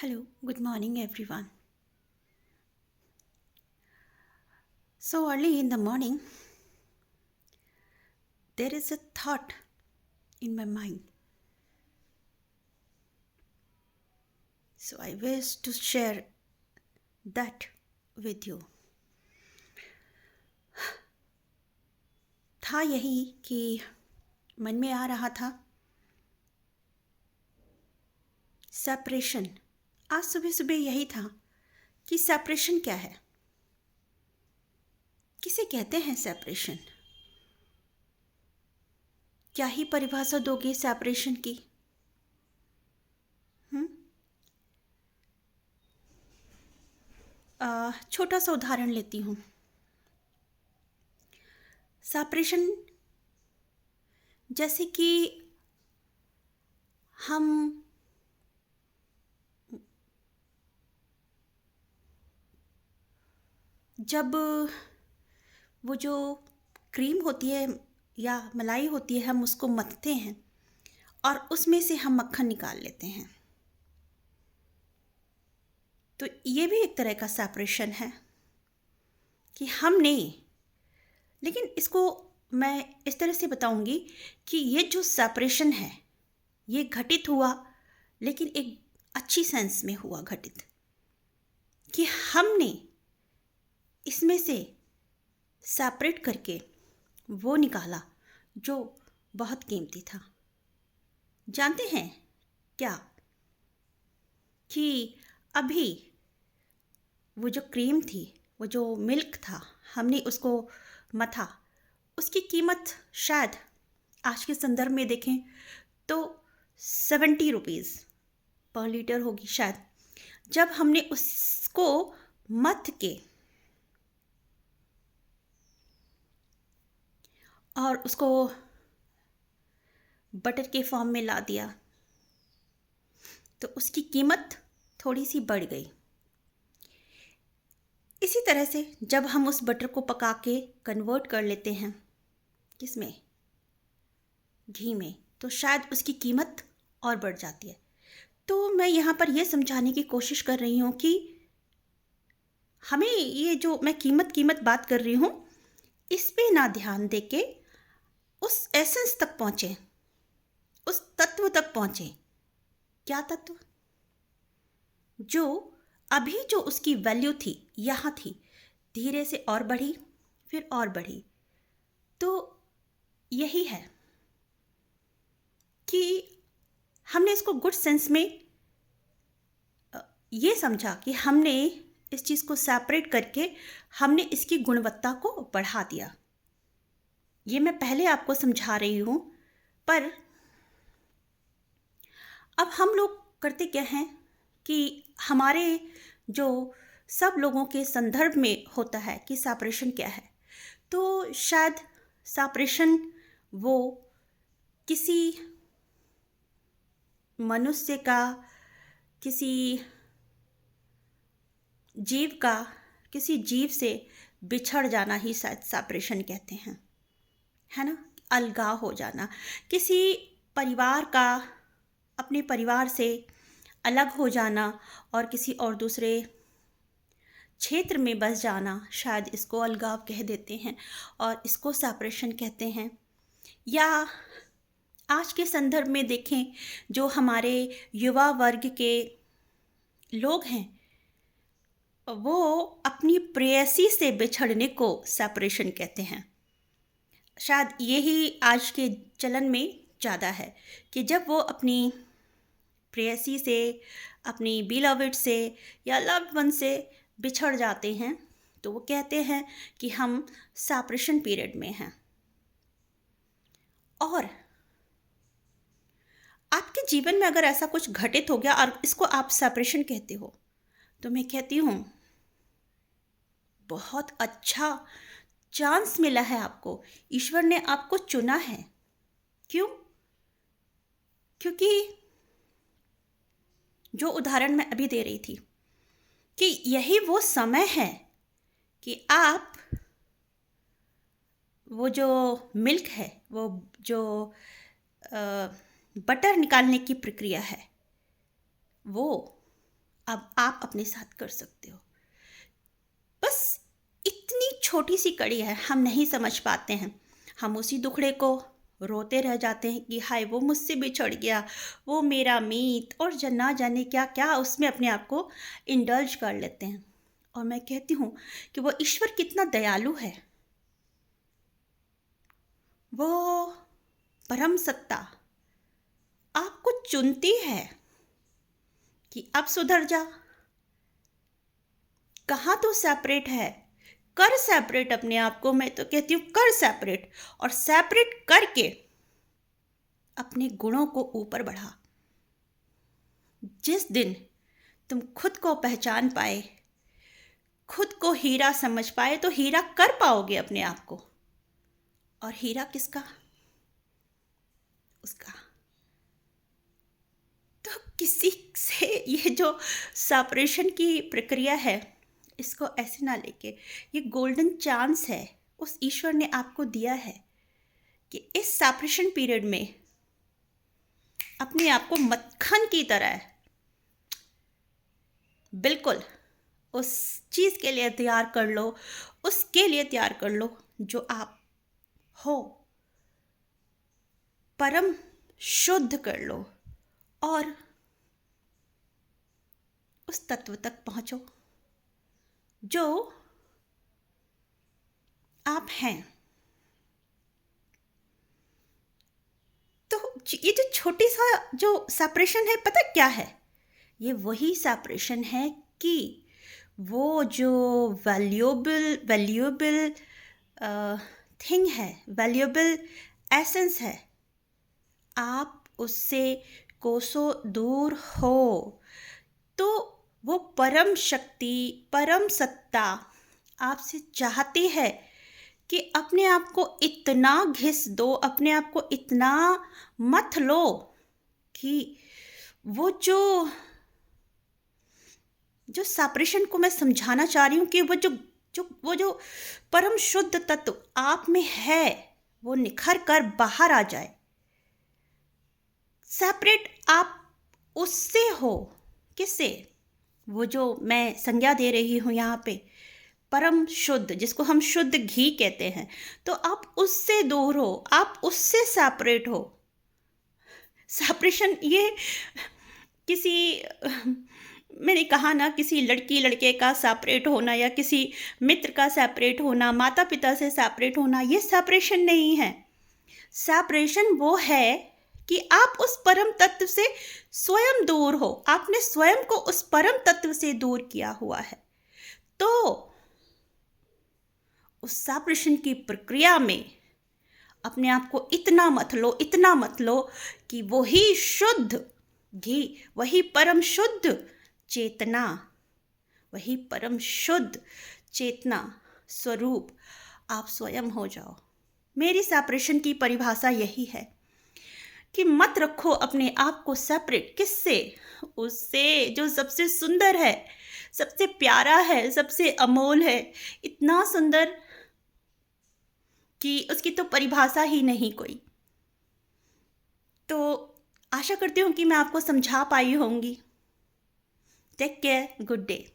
Hello, good morning, everyone. So early in the morning, there is a thought in my mind. So I wish to share that with you. था यही कि मन में आ रहा था separation. आज सुबह सुबह यही था कि सेपरेशन क्या है, किसे कहते हैं सेपरेशन। क्या ही परिभाषा दोगे सेपरेशन की। छोटा सा उदाहरण लेती हूँ। सेपरेशन जैसे कि हम जब वो जो क्रीम होती है या मलाई होती है, हम उसको मथते हैं और उसमें से हम मक्खन निकाल लेते हैं, तो ये भी एक तरह का सेपरेशन है कि हमने। लेकिन इसको मैं इस तरह से बताऊंगी कि ये जो सेपरेशन है ये घटित हुआ, लेकिन एक अच्छी सेंस में हुआ घटित, कि हमने इसमें से सेपरेट करके वो निकाला जो बहुत कीमती था। जानते हैं क्या कि अभी वो जो क्रीम थी, वो जो मिल्क था, हमने उसको मथा, उसकी कीमत शायद आज के संदर्भ में देखें तो 70 रुपीज़ पर लीटर होगी शायद। जब हमने उसको मथ के और उसको बटर के फॉर्म में ला दिया तो उसकी कीमत थोड़ी सी बढ़ गई। इसी तरह से जब हम उस बटर को पका के कन्वर्ट कर लेते हैं किसमें, घी में, तो शायद उसकी कीमत और बढ़ जाती है। तो मैं यहाँ पर यह समझाने की कोशिश कर रही हूँ कि हमें ये जो मैं कीमत बात कर रही हूँ, इस पे ना ध्यान दे के उस एसेंस तक पहुँचे, उस तत्व तक पहुँचे। क्या तत्व? जो अभी जो उसकी वैल्यू थी यहाँ थी, धीरे से और बढ़ी, फिर और बढ़ी। तो यही है कि हमने इसको गुड सेंस में ये समझा कि हमने इस चीज़ को सेपरेट करके हमने इसकी गुणवत्ता को बढ़ा दिया। ये मैं पहले आपको समझा रही हूँ, पर अब हम लोग करते क्या हैं कि हमारे जो सब लोगों के संदर्भ में होता है कि सेपरेशन क्या है, तो शायद सेपरेशन वो किसी मनुष्य का, किसी जीव का, किसी जीव से बिछड़ जाना ही शायद सेपरेशन कहते हैं, है ना। अलगाव हो जाना, किसी परिवार का अपने परिवार से अलग हो जाना और किसी और दूसरे क्षेत्र में बस जाना, शायद इसको अलगाव कह देते हैं और इसको सेपरेशन कहते हैं। या आज के संदर्भ में देखें, जो हमारे युवा वर्ग के लोग हैं वो अपनी प्रेयसी से बिछड़ने को सेपरेशन कहते हैं। शायद यही आज के चलन में ज़्यादा है कि जब वो अपनी प्रेयसी से, अपनी बिलवड से या लव्ड वन से बिछड़ जाते हैं तो वो कहते हैं कि हम सेपरेशन पीरियड में हैं। और आपके जीवन में अगर ऐसा कुछ घटित हो गया और इसको आप सेपरेशन कहते हो, तो मैं कहती हूँ बहुत अच्छा चांस मिला है आपको, ईश्वर ने आपको चुना है। क्यों? क्योंकि जो उदाहरण मैं अभी दे रही थी कि यही वो समय है कि आप वो जो मिल्क है, वो जो बटर निकालने की प्रक्रिया है, वो अब आप अपने साथ कर सकते हो। बस इतनी छोटी सी कड़ी है, हम नहीं समझ पाते हैं। हम उसी दुखड़े को रोते रह जाते हैं कि हाय वो मुझसे बिछड़ गया, वो मेरा मीत, और ना जाने क्या क्या उसमें अपने आप को इंडल्ज कर लेते हैं। और मैं कहती हूँ कि वो ईश्वर कितना दयालु है। वो परम सत्ता आपको चुनती है कि अब सुधर जा। कहाँ तो सेपरेट है, कर सेपरेट अपने आप को। मैं तो कहती हूँ कर सेपरेट, और सेपरेट करके अपने गुणों को ऊपर बढ़ा। जिस दिन तुम खुद को पहचान पाए, खुद को हीरा समझ पाए, तो हीरा कर पाओगे अपने आप को। और हीरा किसका? उसका। तो किसी से ये जो सेपरेशन की प्रक्रिया है, इसको ऐसे ना लेके, ये गोल्डन चांस है उस ईश्वर ने आपको दिया है कि इस सेपरेशन पीरियड में अपने आप को मक्खन की तरह बिल्कुल उस चीज़ के लिए तैयार कर लो, उसके लिए तैयार कर लो जो आप हो। परम शुद्ध कर लो और उस तत्व तक पहुंचो जो आप हैं। तो ये जो छोटी सा जो सेपरेशन है, पता क्या है? ये वही सेपरेशन है कि वो जो वैल्यूएबल थिंग है, वैल्यूएबल एसेंस है, आप उससे कोसों दूर हो। तो वो परम शक्ति, परम सत्ता आपसे चाहती है कि अपने आप को इतना घिस दो, अपने आप को इतना मथ लो कि वो जो सेपरेशन को मैं समझाना चाह रही हूँ कि वो जो परम शुद्ध तत्व आप में है, वो निखर कर बाहर आ जाए। सेपरेट आप उससे हो। किससे? वो जो मैं संज्ञा दे रही हूँ यहाँ पे, परम शुद्ध, जिसको हम शुद्ध घी कहते हैं। तो आप उससे दूर हो, आप उससे सेपरेट हो। सेपरेशन ये किसी, मैंने कहा ना, किसी लड़की लड़के का सेपरेट होना या किसी मित्र का सेपरेट होना, माता पिता से सेपरेट होना, ये सेपरेशन नहीं है। सेपरेशन वो है कि आप उस परम तत्व से स्वयं दूर हो। आपने स्वयं को उस परम तत्व से दूर किया हुआ है। तो उस सेपरेशन की प्रक्रिया में अपने आप को इतना मत लो, इतना मत लो कि वही शुद्ध घी, वही परम शुद्ध चेतना, वही परम शुद्ध चेतना स्वरूप आप स्वयं हो जाओ। मेरी सेपरेशन की परिभाषा यही है कि मत रखो अपने आप को सेपरेट। किससे? उससे जो सबसे सुंदर है, सबसे प्यारा है, सबसे अमोल है। इतना सुंदर कि उसकी तो परिभाषा ही नहीं कोई। तो आशा करती हूँ कि मैं आपको समझा पाई होंगी। Take care, good day.